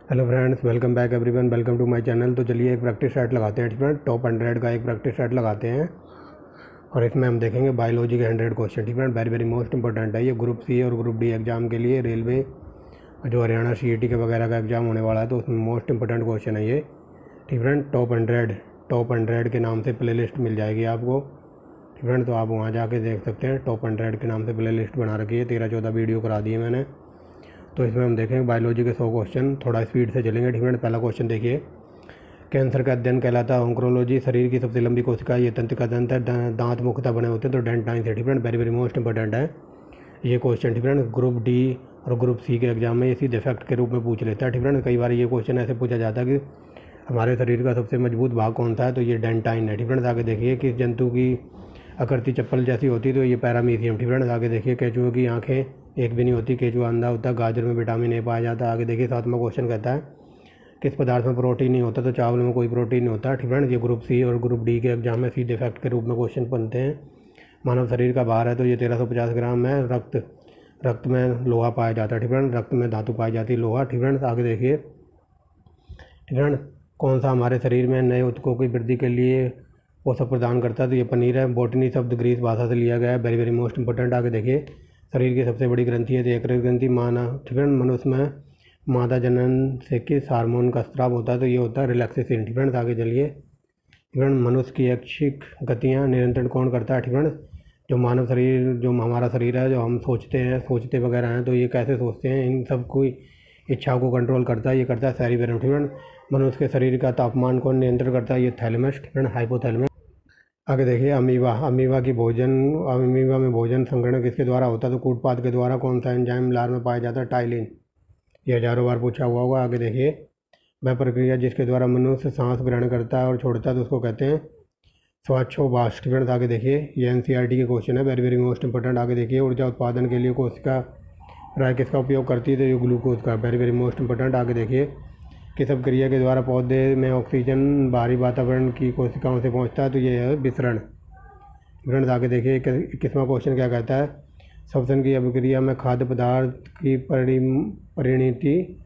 Hello friends, welcome back everyone, welcome to my channel. तो चलिए एक प्रैक्टिस सेट लगाते हैं फ्रेंड। टॉप 100 का एक प्रैक्टिस सेट लगाते हैं और इसमें हम देखेंगे बायोलॉजी के 100 क्वेश्चन। ठीक है, वेरी वेरी मोस्ट इंपॉर्टेंट है ये ग्रुप सी और ग्रुप डी एग्जाम के लिए। रेलवे जो हरियाणा सीईटी के वगैरह का एग्जाम होने वाला है तो उसमें मोस्ट इंपॉर्टेंट क्वेश्चन है ये। ठीक फ्रेंड, टॉप 100 के नाम से प्ले लिस्ट मिल जाएगी आपको। ठीक फ्रेंड, तो आप वहाँ जाके देख सकते हैं। टॉप 100 के नाम से प्ले लिस्ट बना रखी है, 13-14 वीडियो करा दिए मैंने। तो इसमें हम देखेंगे बायोलॉजी के 100 क्वेश्चन, थोड़ा स्पीड से चलेंगे। ठीक है, पहला क्वेश्चन देखिए। कैंसर का अध्ययन कहलाता है ऑन्कोलॉजी। शरीर की सबसे लंबी कोशिका ये तंत्रिका तंत्र है, दांत मुख्यतः बने होते हैं तो डेंटाइन से। ठीक है, वेरी वेरी मोस्ट इंपॉर्टेंट है ये क्वेश्चन। ठीक है, ग्रुप डी और ग्रुप सी के एग्जाम में ये सीधे फैक्ट के रूप में पूछ लेता है। ठीक है, कई बार ये क्वेश्चन ऐसे पूछा जाता है कि हमारे शरीर का सबसे मजबूत भाग कौन सा है, तो ये डेंटाइन है। ठीक है, आगे देखिए कि जंतु की आकृति चप्पल जैसी होती है तो ये पैरामीशियम। ठीक है, आगे देखिए केंचुए की आंखें एक भी नहीं होती, केंचुआ अंधा होता है। गाजर में विटामिन ए पाया जाता है। आगे देखिए 7वां क्वेश्चन कहता है किस पदार्थ में प्रोटीन नहीं होता, तो चावल में कोई प्रोटीन नहीं होता। ठीक है, ये ग्रुप सी और ग्रुप डी के एग्जाम में सीधे फैक्ट के रूप में क्वेश्चन बनते हैं। मानव शरीर का भार है तो ये 1350 ग्राम है। रक्त में लोहा पाया जाता है। ठीक है, रक्त में धातु पाई जाती है, लोहा। ठीक है, आगे देखिए। ठीक है, कौन सा हमारे शरीर में नए ऊतकों की वृद्धि के लिए पोषक प्रदान करता है, तो ये पनीर है। बोटनी शब्द ग्रीस भाषा से लिया गया है, वेरी वेरी मोस्ट इंपॉर्टेंट। आगे देखिए शरीर की सबसे बड़ी ग्रंथि है तो यकृत ग्रंथि। ठीक है, मनुष्य में मादा जनन से किस हार्मोन का स्राव होता है, तो ये होता है रिलैक्सेशन। ठीक है, आगे चलिए। ठीक है, मनुष्य की ऐच्छिक गतियाँ नियंत्रण कौन करता है। ठीक है, जो मानव शरीर, जो हमारा शरीर है, जो हम सोचते वगैरह हैं, तो ये कैसे सोचते हैं, इन सब की इच्छाओं को कंट्रोल करता है, ये करता है सेरिबेरम। ठीक है, मनुष्य के शरीर का तापमान कौन नियंत्रण करता है, ये थैलेमस। ठीक है, हाइपोथैलेमस। आगे देखिए अमीबा में भोजन संग्रहण किसके द्वारा होता है, तो कूटपाद के द्वारा। कौन सा एंजाइम लार में पाया जाता है, टाइलिन। ये हजारों बार पूछा हुआ होगा। आगे देखिए वह प्रक्रिया जिसके द्वारा मनुष्य सांस ग्रहण करता है और छोड़ता है तो उसको कहते हैं श्वासोच्छ्वास। ठीक है, आगे देखिए ये एनसीईआरटी के क्वेश्चन है, वेरी वेरी मोस्ट इंपॉर्टेंट। आगे देखिए ऊर्जा उत्पादन के लिए कोशिका प्राय किसका उपयोग करती है, तो ये ग्लूकोज का, वेरी वेरी मोस्ट इंपॉर्टेंट। आगे देखिए किस क्रिया के द्वारा पौधे में ऑक्सीजन बाहरी वातावरण की कोशिकाओं से पहुंचता है, तो ये है विसरण। विसरण। आगे देखिए 21वां क्वेश्चन क्या कहता है, श्वसन की अभिक्रिया में खाद्य पदार्थ की परिणति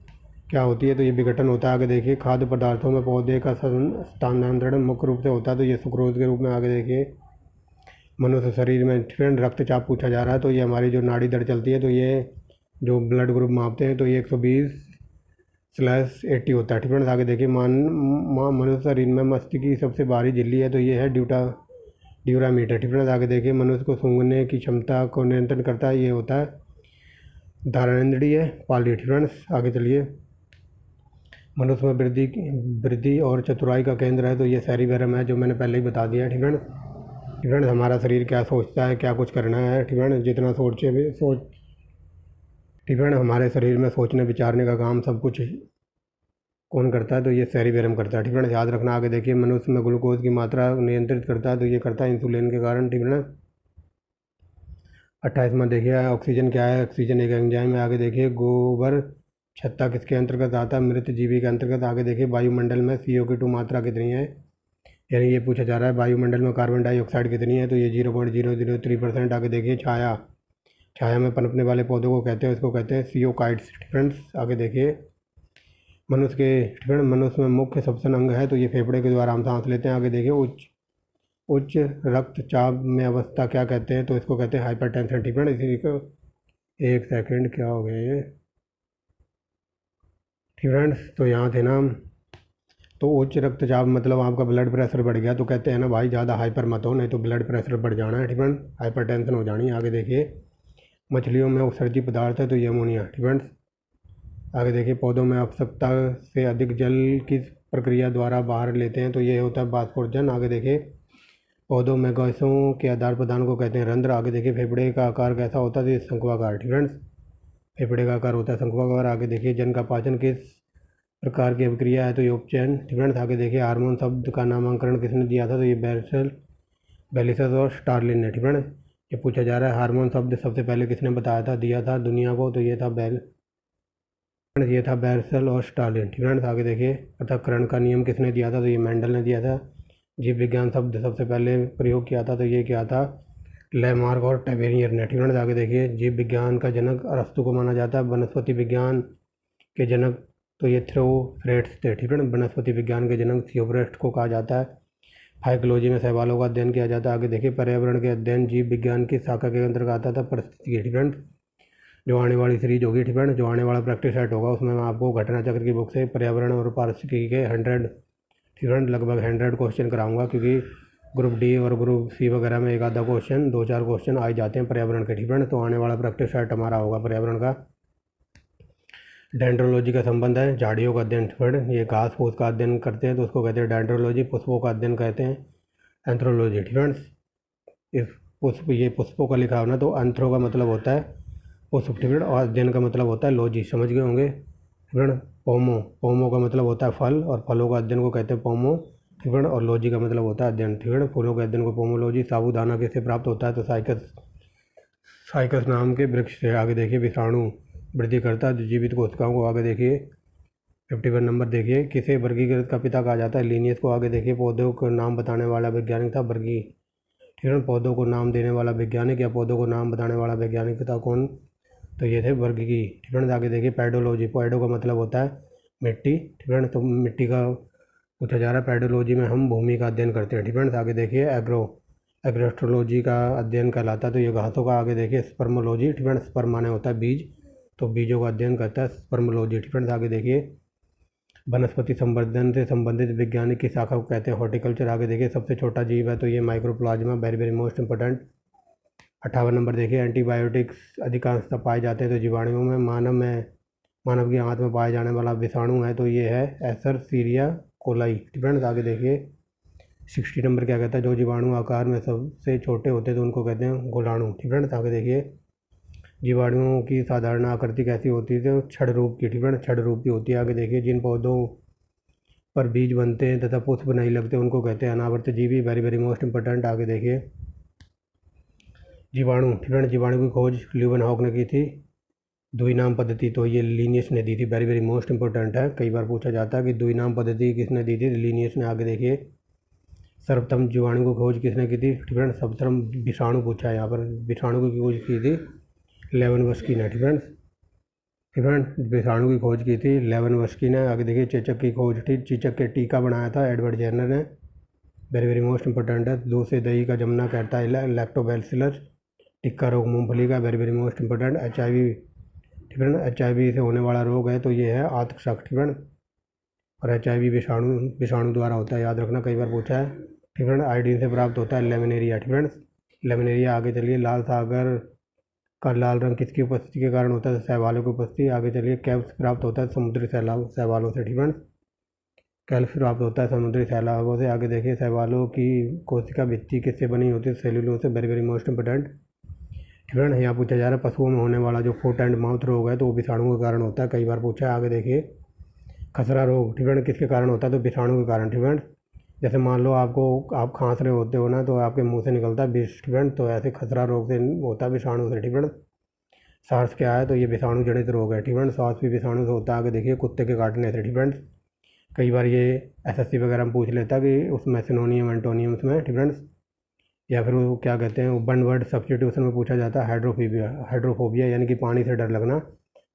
क्या होती है, तो ये विघटन होता है। आगे देखिए खाद्य पदार्थों में पौधे का स्थानांतरण मुख्य रूप से होता है, तो ये सुक्रोज के रूप में। आगे देखिए मनुष्य शरीर में रक्तचाप पूछा जा रहा है, तो ये हमारी जो नाड़ी दर चलती है, तो ये जो ब्लड ग्रुप मापते हैं, तो ये 120/80 होता है। ठीक है, आगे देखिए मनुष्य शरीर में मस्तिष्क की सबसे भारी झिल्ली है, तो ये है ड्यूरामीटर। ठीक है, आगे देखिए मनुष्य को सूंघने की क्षमता को नियंत्रण करता है, ये होता है धारणेंद्रिय पाली। ठीक है, आगे चलिए। मनुष्य में वृद्धि और चतुराई का केंद्र है, तो ये सेरिबेरम है, जो मैंने पहले ही बता दिया है। ठीक है, ठीक है, हमारा शरीर क्या सोचता है, क्या कुछ करना है। ठीक है, जितना ठीक है, हमारे शरीर में सोचने विचारने का काम सब कुछ कौन करता है, तो ये सेरिबेरम करता है। ठीक है, याद रखना। आगे देखिए मनुष्य में ग्लूकोज की मात्रा नियंत्रित करता है, तो ये करता है इंसुलिन के कारण। ठीक है ना। 28वां देखिए ऑक्सीजन क्या है, ऑक्सीजन एक एंजाइम है। आगे देखिए गोबर छत्ता किसके अंतर्गत आता है, मृत जीवी के अंतर्गत। आगे देखिए वायुमंडल में CO2 मात्रा कितनी है, यानी ये पूछा जा रहा है वायुमंडल में कार्बन डाइऑक्साइड कितनी है, तो ये 0.003%। आगे देखिए छाया में पनपने वाले पौधों को कहते हैं, उसको कहते हैं सियोकाइट्स। फ्रेंड्स आगे देखिए मनुष्य में मुख्य श्वसन अंग है, तो ये फेफड़े के द्वारा हम सांस लेते हैं। आगे देखिए उच्च रक्तचाप में अवस्था क्या कहते हैं, तो इसको कहते हैं हाइपरटेंशन। ठीक है, इसी को एक सेकंड क्या हो गया ये। ठीक फ्रेंड्स, तो यहाँ थे ना, तो उच्च रक्तचाप मतलब आपका ब्लड प्रेशर बढ़ गया, तो कहते हैं ना भाई ज़्यादा हाइपर मत हो, नहीं तो ब्लड प्रेशर बढ़ जाना है। ठीक है, हाइपरटेंशन हो जानी है। आगे देखिए मछलियों में उत्सर्जित पदार्थ है, तो ये अमोनिया। ठीक है, आगे देखिए पौधों में आवश्यकता से अधिक जल किस प्रक्रिया द्वारा बाहर लेते हैं, तो ये होता है वाष्पोर्जन। आगे देखिए पौधों में गैसों के आदान प्रदान को कहते हैं रंध्र। आगे देखिए फेफड़े का आकार कैसा होता है, तो ये शंक्वाकार। ठीक है, फेफड़े का आकार होता है शंक्वाकार। आगे देखिए जन का पाचन किस प्रकार की अभिक्रिया है, तो ये उपचयन। ठीक है, आगे देखिए हार्मोन शब्द का नामकरण किसने दिया था, तो ये बेलिसस और स्टार्लिन ने। ठीक है, ये पूछा जा रहा है हार्मोन शब्द सबसे पहले किसने दिया था दुनिया को, तो ये था बेरसेल और स्टालिन। ठीक है, आगे देखिए पृथक्करण का नियम किसने दिया था, तो ये मेंडल ने दिया था। जीव विज्ञान शब्द सबसे पहले प्रयोग किया था, तो ये क्या था, लेमार्क और टेबेरियर ने। ठीक है, आगे देखिए जीव विज्ञान का जनक अरस्तु को माना जाता है। वनस्पति विज्ञान के जनक तो ये थियोफ्रेट्स थे, ठीक है ना। वनस्पति विज्ञान के जनक थियोफ्रेट्स को कहा जाता है। फाइकोलॉजी में शैवालों का अध्ययन किया जाता है। आगे देखिए, पर्यावरण के अध्ययन जीव विज्ञान की शाखा के अंतर्गत आता था। परिस्थिति, ठीक है। जो आने वाली सीरीज होगी, ठीक है, जो आने वाला प्रैक्टिस सेट होगा उसमें मैं आपको घटना चक्र की बुक से पर्यावरण और पारिस्थितिकी के 100, ठीक है, लगभग 100 क्वेश्चन कराऊंगा, क्योंकि ग्रुप डी और ग्रुप सी वगैरह में एक आधा क्वेश्चन, 2-4 क्वेश्चन आ जाते हैं पर्यावरण के, ठीक है। तो आने वाला प्रैक्टिस सेट हमारा होगा पर्यावरण का। डेंड्रोलॉजी का संबंध है झाड़ियों का अध्ययन, ठीक है, ये घास फूस का अध्ययन करते हैं तो उसको कहते हैं डेंड्रोलॉजी। पुष्पों का अध्ययन कहते हैं एंथ्रोलॉजी, ठीक है। इस पुष्प, ये पुष्पों का लिखा होना, तो एंथ्रो का मतलब होता है पुष्प, ठीक है, और अध्ययन का मतलब होता है लॉजी, समझ गए होंगे, ठीक है। पोमो, पोमो का मतलब होता है फल, और फलों का अध्ययन को कहते हैं पोमो, ठीक है, और लॉजी का मतलब होता है अध्ययन, ठीक है। फूलों के अध्ययन को पोमोलॉजी। साबूदाना किससे प्राप्त होता है, तो साइकस, साइकस नाम के वृक्ष से। आगे देखिए, विषाणु वृद्धि करता है जो जीवित कोशिकाओं को। आगे देखिए 51 नंबर देखिए, किसे वर्गीकृत का पिता कहा जाता है, लीनियस को। आगे देखिए, पौधों को नाम बताने वाला वैज्ञानिक था वर्गी, ठीक है। पौधों को नाम देने वाला वैज्ञानिक या पौधों को नाम बताने वाला वैज्ञानिक था कौन, तो ये थे वर्गी, ठीक है। आगे देखिए, पैडोलॉजी, पैडो का मतलब होता है मिट्टी, ठीक है, तो मिट्टी का पूछा जा रहा है। पैडोलॉजी में हम भूमि का अध्ययन करते हैं, ठीक है। आगे देखिए, एग्रोस्ट्रोलॉजी का अध्ययन कहलाता है, तो ये घासों का। आगे देखिए, स्पर्मोलॉजी, ठीक है, स्पर्म माने होता है बीज, तो बीजों का अध्ययन करता है स्पर्मोलॉजी, ठीक है। आगे देखिए, वनस्पति संवर्धन से संबंधित वैज्ञानिक की शाखा को कहते हैं हॉर्टिकल्चर। आगे देखिए, सबसे छोटा जीव है तो ये mycoplasma, very very most important. 58 number देखिए, एंटीबायोटिक्स अधिकांशतः पाए जाते हैं तो जीवाणुओं में। मानव की आंत में पाए जाने वाला विषाणु है तो ये है एसरसीरिया कोलाई, ठीक है। आगे देखिए 60 नंबर क्या कहता है, जो जीवाणु आकार में सबसे छोटे होते हैं तो उनको कहते हैं गोलाणु, ठीक है। आगे देखिए, जीवाणुओं की साधारण आकृति कैसी होती है, तो छड़ रूप की, ठीक है, छड़ रूप की होती है। आगे देखिए, जिन पौधों पर बीज बनते हैं तथा पुष्प नहीं लगते उनको कहते हैं अनावर्त जीवी, वेरी वेरी मोस्ट इंपॉर्टेंट। आगे देखिए, जीवाणु, ठीक है, जीवाणु की खोज ल्यूवेनहॉक ने की थी। द्वि नाम पद्धति तो ये लीनियस ने दी थी, वेरी वेरी मोस्ट इंपॉर्टेंट है, कई बार पूछा जाता है कि द्वि नाम पद्धति किसने दी थी, लीनियस ने। आगे देखिए, सर्वप्रथम जीवाणु की खोज किसने की थी, ठीक है, सर्वप्रथम विषाणु पूछा है यहाँ पर, विषाणु की खोज की थी लेवनवस्की ने, ठीक है, विषाणु की खोज की थी लेवनवस्की ने। आगे देखिए, चेचक की खोज थी, चेचक के टीका बनाया था एडवर्ड जेनर ने, वेरी वेरी मोस्ट इंपॉर्टेंट है। दूध से दही का जमना कहता है लैक्टोबैसिलस। टिक्का रोग मूंगफली का, very very most important. HIV, ठीक है ना, HIV से होने वाला रोग है तो ये है आतशक, ठीक है, और HIV विषाणु द्वारा होता है, याद रखना, कई बार पूछा है, ठीक है। आयोडीन से प्राप्त होता है लेमिनेरिया, ठीक है, लेमिनेरिया। आगे चलिए, लाल सागर का लाल रंग किसकी उपस्थिति के कारण होता है, शैवालों की उपस्थिति। आगे चलिए, कैल्प प्राप्त होता है समुद्री शैवालों से, ठीक है, कैल्प प्राप्त होता है समुद्री शैवालों से। आगे देखिए, शैवालों की कोशिका भित्ति किससे बनी होती है, सेल्यूलोज से, वेरी वेरी मोस्ट इंपॉर्टेंट, ठीक है। यहाँ पूछा जा रहा है पशुओं में होने वाला जो फुट एंड माउथ रोग है तो वो विषाणु के कारण होता है, कई बार पूछा है। आगे देखिए, खसरा रोग, ठीक है, किसके कारण होता है, तो विषाणु के कारण, ठीक है। जैसे मान लो आप खांस रहे होते हो ना, तो आपके मुंह से निकलता है विष, ठीक है, तो ऐसे खसरा रोग से होता है विषाणु से, ठीक है। सार्स क्या है, तो ये विषाणु जनित रोग है, ठीक है, सार्स भी विषाणु से होता है। आगे देखिए, कुत्ते के काटने से, ठीक है, कई बार ये SSC वगैरह में पूछ लेता कि उसमें सिनोनियम एंटोनियम्स में, ठीक है, या फिर वो क्या कहते हैं, वन वर्ड सब्स्टिट्यूशन में पूछा जाता है हाइड्रोफोबिया यानी कि पानी से डर लगना।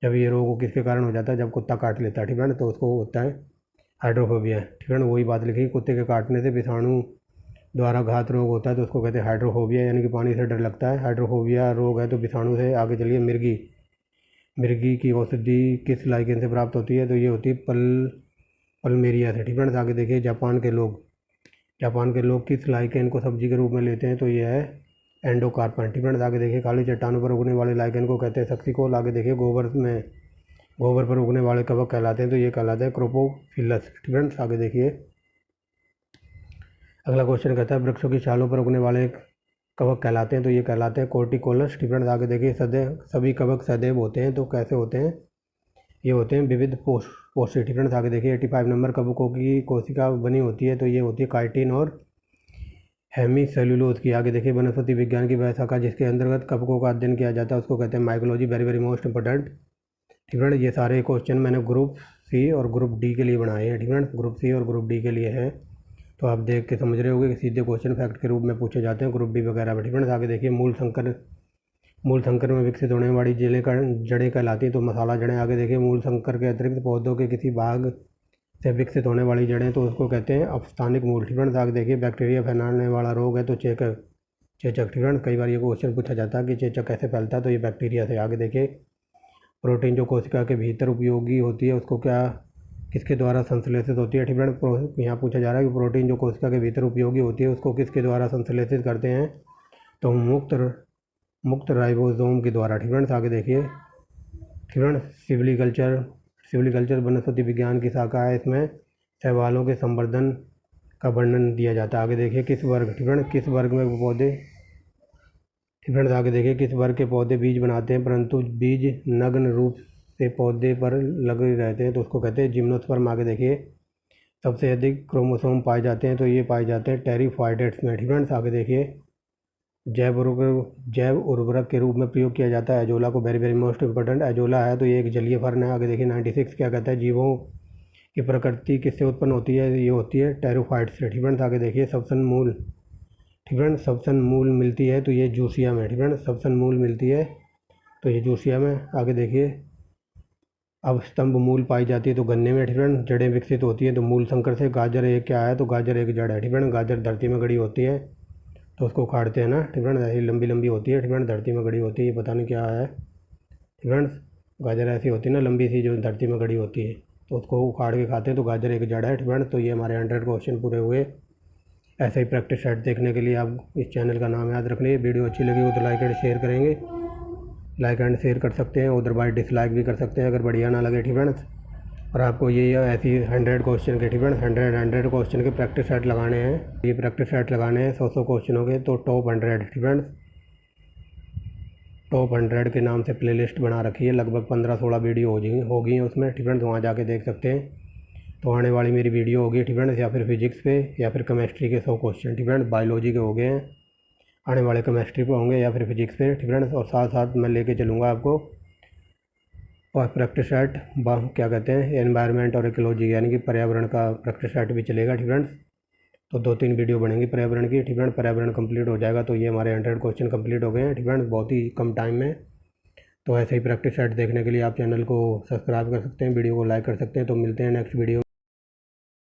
जब ये रोग किसके कारण हो जाता है, जब कुत्ता काट लेता है, ठीक है, तो उसको होता है हाइड्रोफोबिया, ठीक है। वही बात लिखी, कुत्ते के काटने से विषाणु द्वारा घात रोग होता है तो उसको कहते हैं हाइड्रोफोबिया यानी कि पानी से डर लगता है, हाइड्रोफोबिया रोग है तो विषाणु से। आगे चलिए, मिर्गी की औषधि किस लाइकेन से प्राप्त होती है, तो ये होती है पल्मेरिया से, ठीक है। आगे देखिए, जापान के लोग किस लाइकेन को सब्जी के रूप में लेते हैं, तो ये है एंडोकार्पन, ठीक है। आगे देखिए, काली चट्टानों पर उगने वाले लाइकेन को कहते हैं सक्सिकोल। आगे देखिए, गोबर पर उगने वाले कवक कहलाते हैं तो ये कहलाते हैं क्रोपोफिलस, ठीक है। आगे देखिए, अगला क्वेश्चन कहता है वृक्षों की छालों पर उगने वाले कवक कहलाते हैं तो ये कहलाते हैं कोर्टिकोलस, ठीक है। आगे देखिए, सभी कवक सदैव होते हैं तो कैसे होते हैं, ये होते हैं विविध पोषी, ठीक है। आगे देखिए, 85 नंबर कवकों की कोशिका बनी होती है तो ये होती है काइटिन और हेमीसेल्यूलोज की। आगे देखिए, वनस्पति विज्ञान की वह शाखा जिसके अंतर्गत कवकों का अध्ययन किया जाता है उसको कहते हैं mycology, very very most important, ठीक है। ये सारे क्वेश्चन मैंने ग्रुप C और ग्रुप D के लिए बनाए हैं, ठीक है, ग्रुप C और ग्रुप D के लिए हैं, तो आप देख के समझ रहे होंगे कि सीधे क्वेश्चन फैक्ट के रूप में पूछे जाते हैं ग्रुप D वगैरह में, ठीक है। आगे देखिए, मूल संकर में विकसित होने वाली जड़ें कहलाती हैं। तो मसाला जड़ें आगे देखिए, मूल संकर के अतिरिक्त पौधों के किसी भाग से विकसित होने वाली जड़ें तो उसको कहते हैं अपस्थानिक मूल। ठीक है, आगे देखिए, बैक्टीरिया फैलाने वाला रोग है तो चेचक। ठीक है, कई बार ये क्वेश्चन पूछा जाता है कि चेचक कैसे फैलता है, तो ये बैक्टीरिया से। आगे देखिए, प्रोटीन जो कोशिका के भीतर उपयोगी होती है उसको किसके द्वारा संश्लेषित होती है। ठीक है, यहाँ पूछा जा रहा है कि प्रोटीन जो कोशिका के भीतर उपयोगी होती है उसको किसके द्वारा संश्लेषित करते हैं, तो मुक्त राइबोसोम के द्वारा। ठीक है, आगे देखिए, ठीक है, सिविलिकल्चर वनस्पति विज्ञान की शाखा है। इसमें शैवालों के संवर्धन का वर्णन दिया जाता है। आगे देखिए, किस वर्ग, ठीक है, किस वर्ग में पौधे, ठीक है, आगे देखिए, किस वर्ग के पौधे बीज बनाते हैं परंतु बीज नग्न रूप से पौधे पर लगे रहते हैं तो उसको कहते हैं जिम्नोस्पर्म। आगे देखिए, सबसे अधिक क्रोमोसोम पाए जाते हैं तो ये पाए जाते हैं टेरिफाइडेट्स में। ठीक है, आगे देखिए, जैव उर्वरक के रूप में प्रयोग किया जाता है एजोला को। Very very most important, azolla है तो ये एक जलीय फर्न है। आगे देखिए, 96 क्या कहता है, जीवों की प्रकृति किससे उत्पन्न होती है, ये होती है टेरोफाइट से। ठीक है, आगे देखिए, सबसन मूल, ठीक है, सबसन मूल मिलती है तो ये जूसिया में। ठीक है, सबसन मूल मिलती है तो ये जूसिया में। आगे देखिए, अब स्तंभ मूल पाई जाती है तो गन्ने में। ठीक है, जड़ें विकसित होती हैं तो मूल संकर से। गाजर एक क्या है, तो गाजर एक जड़ है। ठीक है, गाजर धरती में गड़ी होती है तो उसको उखाड़ते हैं ना। ठीक है, ऐसी लंबी लंबी होती है। ठीक है, धरती में गड़ी होती है, ये पता नहीं क्या है। ठीक है, गाजर ऐसी होती है ना लंबी सी जो धरती में गड़ी होती है तो उसको उखाड़ के खाते हैं तो गाजर एक जड़ है। ठीक है, तो ये हमारे 100 क्वेश्चन पूरे हुए। ऐसे ही प्रैक्टिस सेट देखने के लिए आप इस चैनल का नाम याद रखना। वीडियो अच्छी लगी हो तो लाइक एंड शेयर करेंगे, लाइक एंड शेयर कर सकते हैं, अदरवाइज डिसलाइक भी कर सकते हैं अगर बढ़िया ना लगे। ठीक है, और आपको ये ऐसी 100 क्वेश्चन के, ठीक है, 100 क्वेश्चन के प्रैक्टिस सेट लगाने हैं। ये प्रैक्टिस सेट लगाने हैं 100 क्वेश्चनों के, तो टॉप 100, ठीक है, टॉप 100 के नाम से प्लेलिस्ट बना रखी है। लगभग 15-16 वीडियो होगी उसमें। ठीक है, तो वहाँ जाके देख सकते हैं। तो आने वाली मेरी वीडियो होगी, ठीक है, या फिर फिजिक्स पे या फिर केमिस्ट्री के 100 क्वेश्चन। ठीक है, बायोलॉजी के हो गए हैं, आने वाले केमिस्ट्री पे होंगे या फिर फिजिक्स पे। ठीक है, और साथ साथ मैं लेके चलूँगा आपको प्रैक्टिस सेट क्या कहते हैं, एनवायरनमेंट और इकोलॉजी, यानी कि पर्यावरण का प्रैक्टिस सेट भी चलेगा। ठीक है, तो 2-3 वीडियो बनेंगी पर्यावरण की। ठीक है, पर्यावरण कंप्लीट हो जाएगा तो ये हमारे 100 क्वेश्चन कंप्लीट हो गए हैं। ठीक है, बहुत ही कम टाइम में। तो ऐसे ही प्रैक्टिस सेट देखने के लिए आप चैनल को सब्सक्राइब कर सकते हैं, वीडियो को लाइक कर सकते हैं। तो मिलते हैं नेक्स्ट वीडियो।